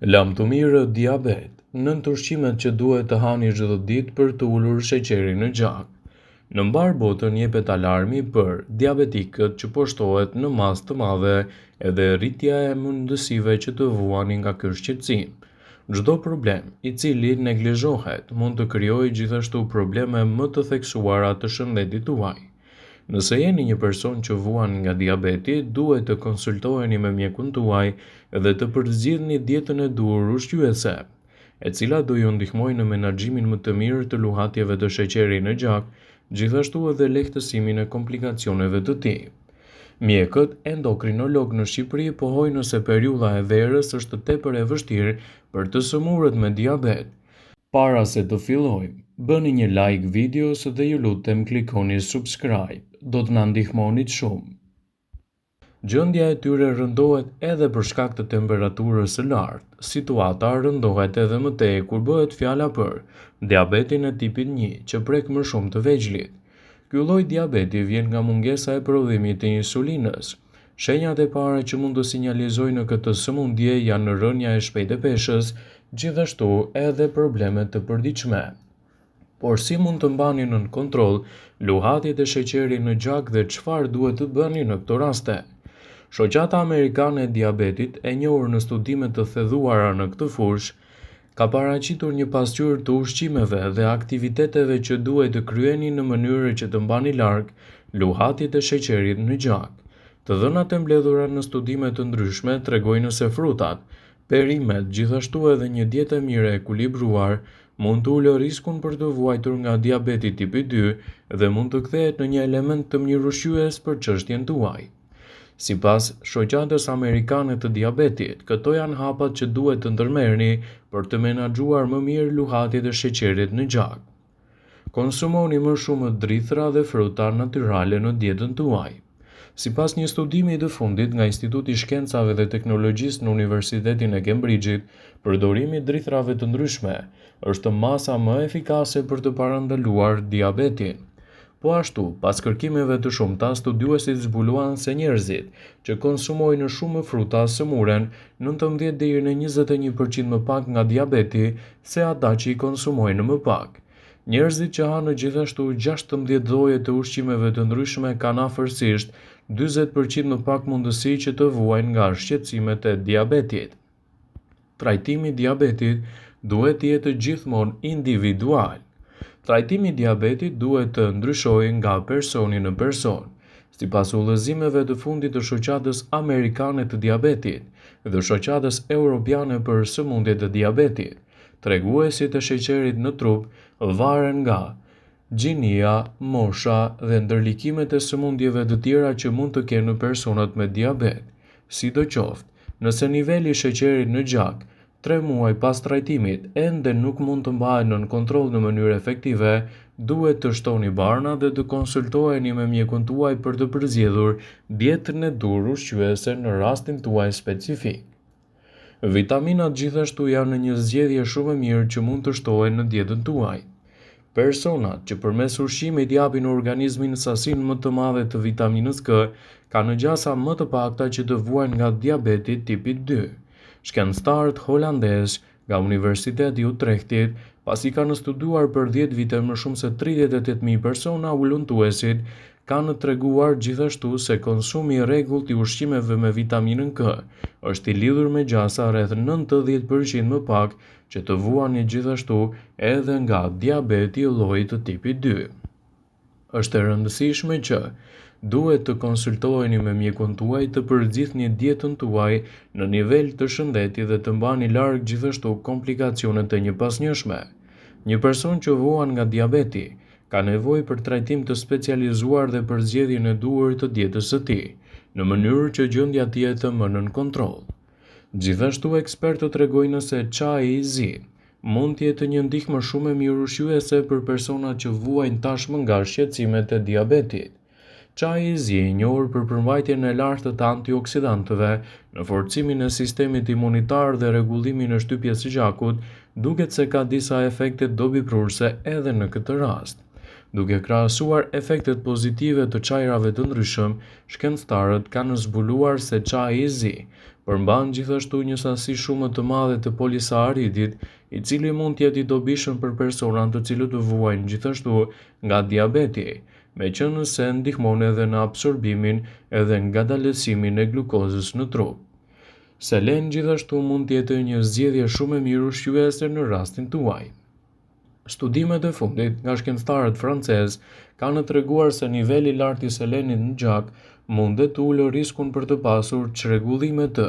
Lam të mirë diabet. Nëntë ushqimet që duhet të hani çdo ditë për të ulur sheqerin në gjak. Në mbar botën jepet alarmi për diabetikët që po shtohet në masë të madhe edhe rritja e mundësive që të vuani nga ky shqetësim. Çdo problem i cili neglizhohet mund të krijojë gjithashtu probleme më të theksuara të shëndetit tuaj. Nëse jeni një person që vuan nga diabeti, duhet të konsultoheni me mjekun tuaj dhe të përzgjidhni dietën e duhur ushqyese, e cila do ju ndihmojë në menaxhimin më të mirë të luhatjeve të sheqerit në gjak, gjithashtu edhe lehtësimin e komplikacioneve të tij. Mjekët endokrinolog në Shqipëri pohojnë nëse periudha e verës është tepër e vështirë për të sëmurët me diabet. Para se të fillojmë, bëni një like videos dhe ju lutem klikoni subscribe, do të na ndihmonit shumë. Gjendja e tyre rëndohet edhe për shkak të temperaturës së lartë. Situata rëndohet edhe më tej kur bëhet fjala për diabetin e tipit 1 që prek më shumë të vegjëlit. Ky lloj diabeti vjen nga mungesa e prodhimit të insulinës. Shenjat e para që mund të sinjalizojnë këtë sëmundje janë rënja e shpejtë e peshës, gjithashtu edhe probleme të përditshme. Por si mund të mbani nën kontroll luhatjet e sheqerit në gjak dhe çfarë duhet të bëni në këto raste? Shoqata Amerikane e Diabetit, e njohur në studime të theduara në këtë fushë, ka paraqitur një pasqyrë të ushqimeve dhe aktiviteteve që duhet të kryeni në mënyrë që të mbani larg luhatjet e sheqerit në gjak. Të dhënat e mbledhura në studime të ndryshme tregojnë se frutat, perimet, gjithashtu edhe një dietë e mirë e ekuilibruar mund të ulë riskun për të vuajtur nga diabeti tipi 2 dhe mund të kthehet në një element të mirëushqyes për çështjen tuaj. Sipas Shoqatës Amerikane të Diabetit, këto janë hapat që duhet të ndërmerrni për të menaxhuar më mirë luhatjet e sheqerit në gjak. Konsumoni më shumë drithra dhe fruta natyrale në dietën tuaj. Sipas një studimi të fundit nga Instituti i Shkencave dhe Teknologjisë në Universitetin e Cambridge-it, përdorimi i drithrave të ndryshme është masa më efikase për të parandaluar diabetin. Po ashtu, pas kërkimeve të shumta, studiuesit zbuluan se njerëzit që konsumojnë shumë fruta sëmuren 19 deri në 21% më pak nga diabeti se ata që i konsumojnë më pak. Njerëzit që hanë gjithashtu 16 lloje të ushqimeve të ndryshme kanë afërsisht 40% më pak mundësi që të vuajnë nga shqetësimet e diabetit. Trajtimi i diabetit duhet të jetë gjithmonë individual. Trajtimi i diabetit duhet të ndryshojë nga personi në person. Sipas udhëzimeve të fundit të Shoqatës Amerikane të Diabetit dhe Shoqatës Evropiane për Sëmundjet e Diabetit, treguesit e sheqerit në trup varen nga gjinia, mosha dhe ndërlikimet e sëmundjeve të tjera që mund të kenë personat me diabet. Sidoqoftë, nëse niveli i sheqerit në gjak 3 muaj pas trajtimit ende nuk mund të mbahet nën kontroll në mënyrë efektive, duhet të shtoni barna dhe të konsultoheni me mjekun tuaj për të përzgjedhur dietën e duhur ushqyese në rastin tuaj specifik. Vitaminat gjithashtu janë një zgjedhje shumë e mirë që mund të shtohen në dietën tuaj. Personat që përmes ushqimit japin organizmin sasinë më të madhe të vitaminës K kanë gjasa më të pakta që të vuajnë nga diabeti tipi 2. Shkencëtarët holandezë nga Universiteti i Utrechtit, pasi kanë studuar për 10 vite më shumë se 38.000 persona ulëntuesit, kanë treguar gjithashtu se konsumi i rregullt i ushqimeve me vitaminën K është i lidhur me gjasa rreth 90% më pak që të vuani gjithashtu edhe nga diabeti i llojit të tipit 2. Është e rëndësishme që duhet të konsultoheni me mjekun tuaj të përzgjidhni dietën tuaj në nivel të shëndetit dhe të mbani larg gjithashtu komplikacionet e një pasnjëshme. Një person që vuan nga diabeti ka nevojë për trajtim të specializuar dhe për zgjedhjen e duhur të dietës së tij, në mënyrë që gjendja të jetë më nën kontroll. Gjithashtu ekspertët tregojnë se çaji i zi mund të jetë një ndihmë shumë e mirëushqyese për personat që vuajnë tashmë nga shqetësimet e diabetit. Çaji i zi i njohur për përmbajtjen e lartë të antioksidantëve, në forcimin e sistemit imunitar dhe rregullimin e shtypjes së gjakut, duket se ka disa efekte dobiprurse edhe në këtë rast. Duke krahasuar efektet pozitive të çajrave të ndryshëm, shkencëtarët kanë zbuluar se çaji i zi Përmban gjithashtu një sasi shumë të madhe të polisaharidit, i cili mund të jetë i dobishëm për persona të cilët vuajnë gjithashtu nga diabeti, meqenëse ndihmon edhe në absorbimin edhe ngadalësimin e glukozës në trup. Selen gjithashtu mund të jetë një zgjedhje shumë e mirë ushqyese në rastin tuaj. Studimet e fundit nga shkencëtarët francezë kanë treguar se niveli i lartë i selenit në gjak mundet të ulë riskun për të pasur çrregullime të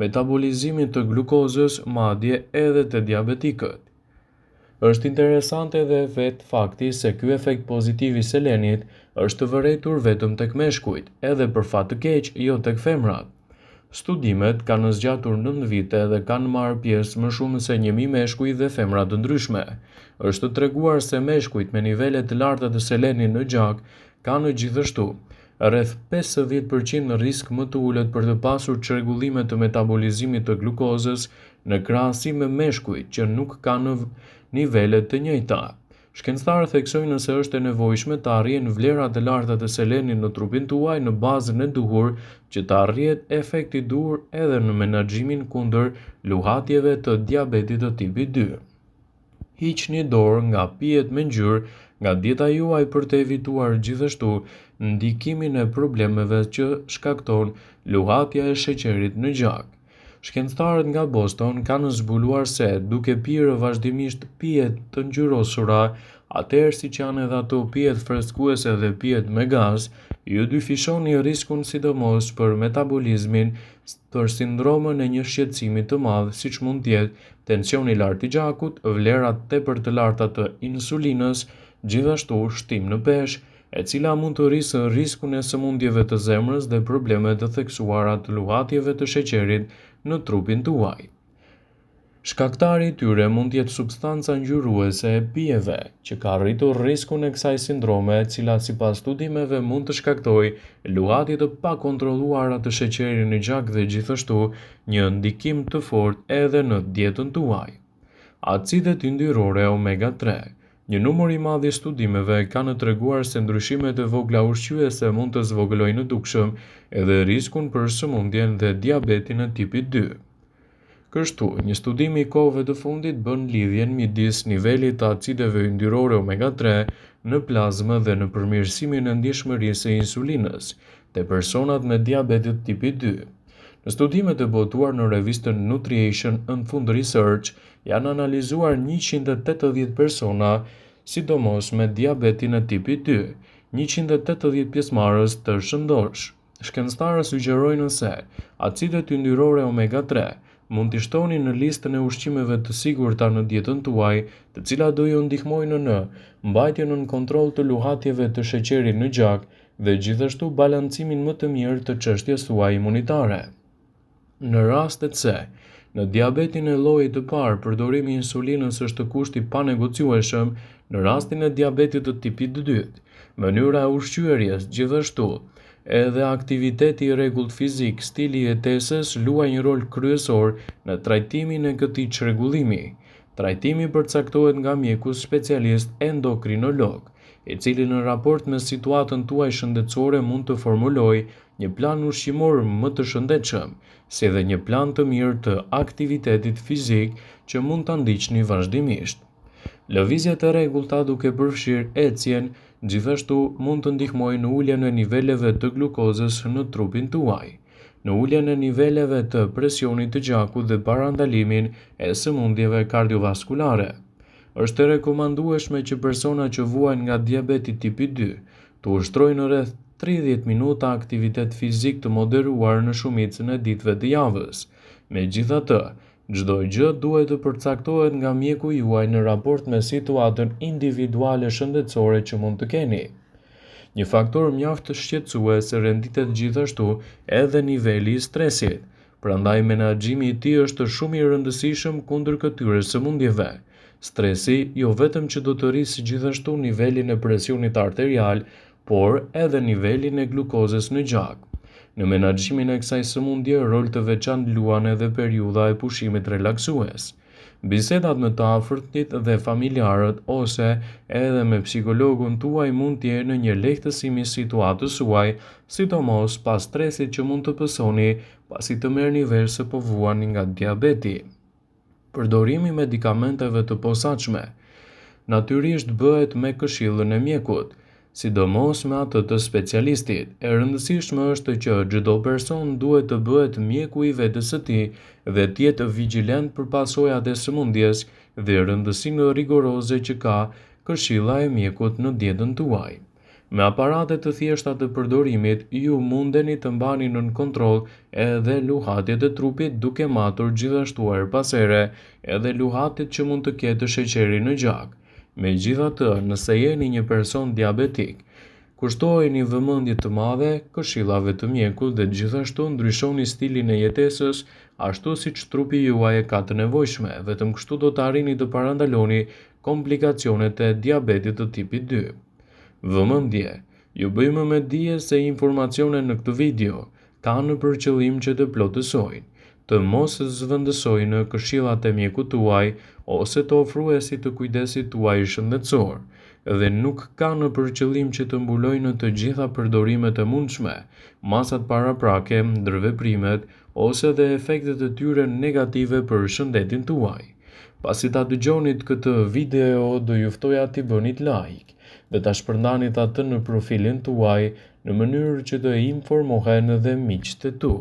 metabolizimit të glukozës, madje edhe të diabetikët. Është interesante edhe vetë fakti se ky efekt pozitiv i selenit është vërejtur vetëm tek meshkujt, edhe për fat të keq jo tek femrat. Studimet kanë zgjatur 9 vite dhe kanë marrë pjesë më shumë se 1000 meshkuj dhe femra të ndryshme. Është treguar se meshkujt me nivele të larta të selenit në gjak kanë gjithashtu rreth 50% risk më të ulët për të pasur çrregullime të metabolizimit të glukozës në krahasim me meshkujt që nuk kanë nivele të njëjta. Shkencëtarët theksojnë se është e nevojshme të arrijën vlerat e larta të selenit në trupin tuaj në bazën e duhur që të arrihet efekti i duhur edhe në menaxhimin kundër luhatjeve të diabetit të tipit 2. Hiqni dorë nga pijet me ngjyrë nga dieta juaj për të evituar gjithashtu ndikimin e problemeve që shkakton luhatja e sheqerit në gjak. Shkencëtarët nga Boston kanë zbuluar se duke pirë vazhdimisht pije të ngjyrosura, atëherë siç janë edhe ato pijet freskuese dhe pijet me gaz, ju dyfishoni riskun sidomos për metabolizmin, për sindromën e një shqetësimi të madh, siç mund të jetë tensioni i lartë i gjakut, vlerat tepër të larta të insulinës, gjithashtu shtim në peshë, e cila mund të rrisë riskun e sëmundjeve të zemrës dhe probleme të theksuara të luhatjeve të sheqerit në trupin tuaj. Shkaktari i tyre mund të jetë substanca ngjyruese e pijeve, që ka rritur riskun e kësaj sindrome, e cila sipas studimeve mund të shkaktojë luhatje të pakontrolluara të sheqerit në gjak dhe gjithashtu një ndikim të fortë edhe në dietën tuaj. Acidet yndyrore omega 3. Një numër i madh i studimeve kanë treguar se ndryshimet e vogla ushqyese mund të zvogëlojnë në dukshëm edhe riskun për sëmundjen dhe diabetin e tipit 2. Kështu, një studim i kohëve të fundit bën lidhjen midis nivelit të acideve yndyrore omega 3 në plazmë dhe në përmirësimin e ndjeshmërisë së insulinës te personat me diabetin tipit 2. Në studimet e botuar në revistën Nutrition and Food Research janë analizuar 180 persona, sidomos me diabetin e tipit 2, 180 pjesëmarrës të shëndosh. Shkencëtarët sugjerojnë se acidet yndyrore omega 3 mund t'i shtoni në listën e ushqimeve të sigurta në dietën tuaj, të cilat do ju ndihmojnë në mbajtjen nën kontroll të luhatjeve të sheqerit në gjak dhe gjithashtu balancimin më të mirë të çështjes tuaj imunitare. Në rastet se në diabetin e llojit të parë përdorimi i insulinës është kushti panegociueshëm, në rastin e diabetit të tipit 2, mënyra e ushqyerjes gjithashtu edhe aktiviteti i rregullt fizik, stili i jetesës luajnë një rol kryesor në trajtimin e këtij çrregullimi. Trajtimi përcaktohet nga mjeku specialist endokrinolog, i cili në raport me situatën tuaj shëndetësore mund të formulojë një plan ushqimor më të shëndetshëm, si dhe një plan të mirë të aktivitetit fizik që mund ta ndiqni vazhdimisht. Lëvizjet e rregullta duke përfshirë ecjen, gjithashtu mund të ndihmojnë në uljen e niveleve të glukozës në trupin tuaj, në uljen e niveleve të presionit të gjakut dhe parandalimin e sëmundjeve kardiovaskulare. Është e rekomandueshme që persona që vuajnë nga diabeti tipi 2 të ushtrojnë rreth 30 minuta aktivitet fizik të moderuar në shumicën e ditëve të javës. Megjithatë, çdo gjë duhet të përcaktohet nga mjeku juaj në raport me situatën individuale shëndetësore që mund të keni. Një faktor mjaft shqetësues renditet gjithashtu edhe niveli i stresit. Prandaj menaxhimi i tij është shumë i rëndësishëm kundër këtyre sëmundjeve. Stresi jo vetëm që do të rrisë gjithashtu nivelin e presionit arterial, por edhe nivelin e glukozës në gjak. Në menaxhimin e kësaj sëmundje, rol të veçantë luan edhe periudha e pushimit relaksues. Bisedat me të afërtit dhe familjarët ose edhe me psikologun tuaj mund të jenë një lehtësim i situatës suaj, sidomos pas stresit që mund të pësoni pasi të merrni vesh se po vuani nga diabeti. Përdorimi i medikamenteve të posaçme natyrisht bëhet me këshillën e mjekut, sidomos me atë të specialistit. E rëndësishme është që çdo person duhet të bëhet mjeku i vetes së tij dhe të jetë vigjilent për pasojat e sëmundjes dhe rëndësinë rigoroze që ka këshilla e mjekut në dietën tuaj. Me aparate të thjeshta të përdorimit, ju mundeni të mbani nën kontroll edhe luhatjet e trupit duke matur gjithashtu her pas here edhe luhatjet që mund të ketë sheqeri në gjak. Megjithatë, nëse jeni një person diabetik, kushtoheni vëmendje të madhe këshillave të mjekut dhe gjithashtu ndryshoni stilin e jetesës ashtu siç trupi juaj e ka të nevojshme, vetëm kështu do të arrini të parandaloni komplikacionet e diabetit të tipit 2. Vëmendje, ju bëjmë me dije se informacionet në këtë video kanë për qëllim që të plotësojnë, të mos zëvendësojnë këshillat e mjekut tuaj ose të ofruesit të kujdesit tuaj shëndetësor, dhe nuk kanë për qëllim që të mbulojnë të gjitha përdorimet e mundshme, masat paraprake, ndërveprimet ose dhe efektet e tyre negative për shëndetin tuaj. Pasi ta dëgjonit këtë video, do ju ftoja t'i bënit like dhe ta shpërndanit atë në profilin tuaj në mënyrë që të informohen edhe miqtë e tu.